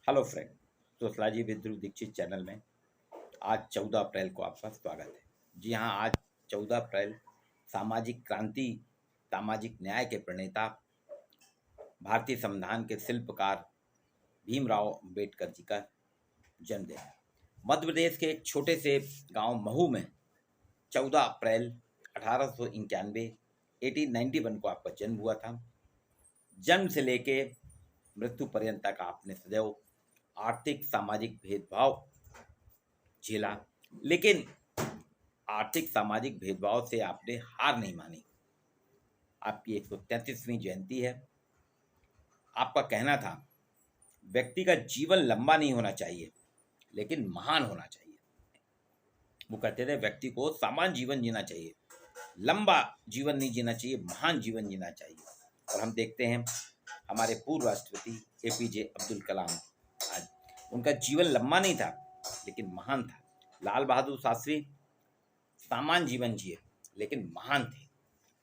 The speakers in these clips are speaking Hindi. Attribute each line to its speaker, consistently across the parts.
Speaker 1: Hello friend. Sociology with Dhruv Dikshit channel में आज 14 अप्रैल को आपका स्वागत है। जी हाँ, आज 14 अप्रैल सामाजिक क्रांति, सामाजिक न्याय के प्रणेता, भारतीय संविधान के शिल्पकार भीमराव अंबेडकर जी का जन्मदिन है। मध्य प्रदेश के एक छोटे से गांव महू में 14 अप्रैल 1891 1891 को आपका जन्म हुआ था। जन्म से लेके मृत्यु पर्यंत तक आपने सदैव आर्थिक सामाजिक भेदभाव झेला, लेकिन आर्थिक सामाजिक भेदभाव से आपने हार नहीं मानी। आपकी 133वीं जयंती है। आपका कहना था व्यक्ति का जीवन लंबा नहीं होना चाहिए लेकिन महान होना चाहिए। वो कहते थे व्यक्ति को सामान्य जीवन जीना चाहिए, लंबा जीवन नहीं जीना चाहिए, महान जीवन जीना चाहिए। और हम देखते हैं हमारे पूर्व राष्ट्रपति एपीजे अब्दुल कलाम, आज उनका जीवन लंबा नहीं था लेकिन महान था। लाल बहादुर शास्त्री सामान्य जीवन जिए लेकिन महान थे।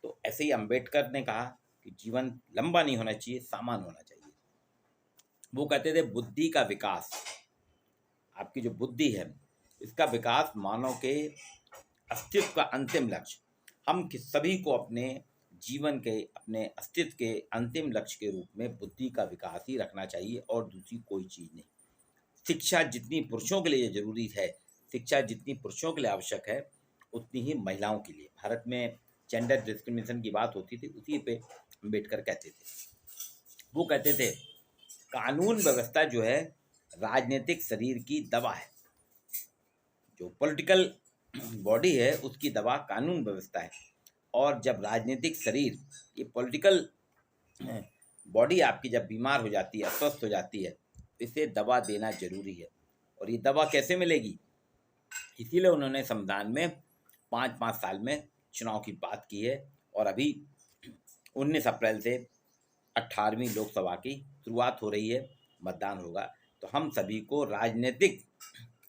Speaker 1: तो ऐसे ही अंबेडकर ने कहा कि जीवन लंबा नहीं होना चाहिए, सामान्य होना चाहिए। वो कहते थे बुद्धि का विकास, आपकी जो बुद्धि है इसका विकास मानव के अस्तित्व का अंतिम लक्ष्य। हम सभी को अपने जीवन के, अपने अस्तित्व के अंतिम लक्ष्य के रूप में बुद्धि का विकास ही रखना चाहिए और दूसरी कोई चीज़ नहीं। शिक्षा जितनी पुरुषों के लिए जरूरी है, शिक्षा जितनी पुरुषों के लिए आवश्यक है, उतनी ही महिलाओं के लिए। भारत में जेंडर डिस्क्रिमिनेशन की बात होती थी, उसी पे अम्बेडकर कहते थे। वो कहते थे कानून व्यवस्था जो है राजनीतिक शरीर की दवा है। जो पॉलिटिकल बॉडी है उसकी दवा कानून व्यवस्था है। और जब राजनीतिक शरीर, ये पॉलिटिकल बॉडी आपकी जब बीमार हो जाती है, अस्वस्थ हो जाती है, इसे दवा देना जरूरी है। और ये दवा कैसे मिलेगी? इसीलिए उन्होंने संविधान में 5-5 साल में चुनाव की बात की है। और अभी 19 अप्रैल से 18वीं लोकसभा की शुरुआत हो रही है, मतदान होगा। तो हम सभी को राजनीतिक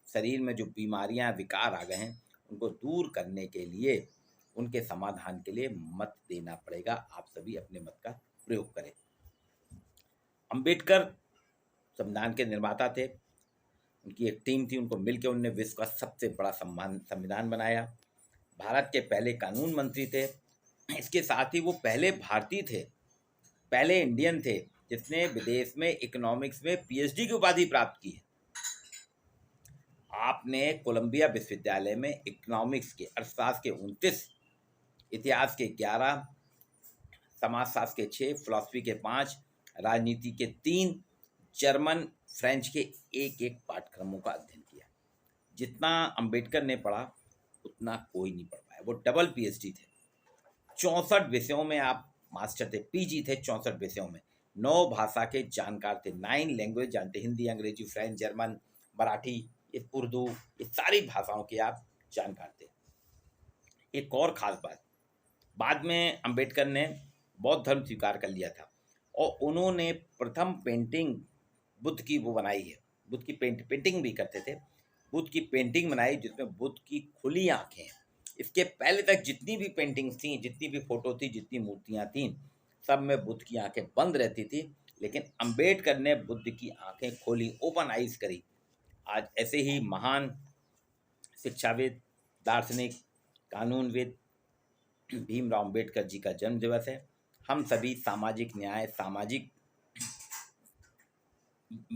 Speaker 1: शरीर में जो बीमारियां, विकार आ गए हैं, उनको दूर करने के लिए, उनके समाधान के लिए मत देना पड़ेगा। आप सभी अपने मत का प्रयोग करें। अंबेडकर संविधान के निर्माता थे। उनकी एक टीम थी, उनको मिलकर उन्होंने विश्व का सबसे बड़ा संविधान बनाया। भारत के पहले कानून मंत्री थे। इसके साथ ही वो पहले भारतीय थे, पहले इंडियन थे जिसने विदेश में इकोनॉमिक्स में पीएचडी की उपाधि प्राप्त की है। आपने कोलंबिया विश्वविद्यालय में इकोनॉमिक्स के, अर्थशास्त्र के 29, इतिहास के 11, समाजशास्त्र के 6, फिलॉसफी के 5, राजनीति के 3, जर्मन फ्रेंच के एक पाठ्यक्रमों का अध्ययन किया। जितना अंबेडकर ने पढ़ा उतना कोई नहीं पढ़ पाया। वो डबल पीएचडी थे। 64 विषयों में आप मास्टर थे, पीजी थे 64 विषयों में। 9 भाषा के जानकार थे, 9 लैंग्वेज जानते, हिंदी, अंग्रेजी, फ्रेंच, जर्मन, मराठी, उर्दू, ये सारी भाषाओं के आप जानकार थे। एक और ख़ास बात, बाद में अंबेडकर ने बौद्ध धर्म स्वीकार कर लिया था और उन्होंने प्रथम पेंटिंग बुद्ध की वो बनाई है। बुद्ध की पेंटिंग भी करते थे। बुद्ध की पेंटिंग बनाई जिसमें बुद्ध की खुली आंखें हैं। इसके पहले तक जितनी भी पेंटिंग्स थी, जितनी भी फोटो थी, जितनी मूर्तियां थीं, सब में बुद्ध की आंखें बंद रहती थी। लेकिन अंबेडकर ने बुद्ध की आंखें खोली, ओपन आइज करी। आज ऐसे ही महान शिक्षाविद, दार्शनिक, कानूनविद भीमराव अंबेडकर जी का जन्म दिवस है। हम सभी सामाजिक न्याय, सामाजिक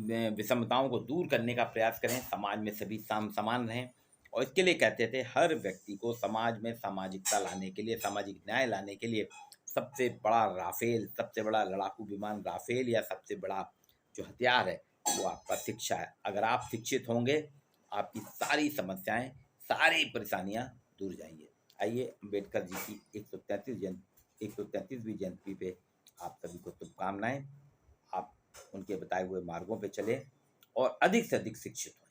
Speaker 1: विषमताओं को दूर करने का प्रयास करें, समाज में सभी समान रहें। और इसके लिए कहते थे हर व्यक्ति को समाज में सामाजिकता लाने के लिए, सामाजिक न्याय लाने के लिए सबसे बड़ा राफेल, सबसे बड़ा लड़ाकू विमान राफेल, या सबसे बड़ा जो हथियार है वो आपका शिक्षा है। अगर आप शिक्षित होंगे, आपकी सारी समस्याएं, सारी परेशानियां दूर जाएंगे। आइए अम्बेडकर जी की 133वीं जयंती पे आप सभी को शुभकामनाएं। आप उनके बताए हुए मार्गों पे चलें और अधिक से अधिक शिक्षित हों।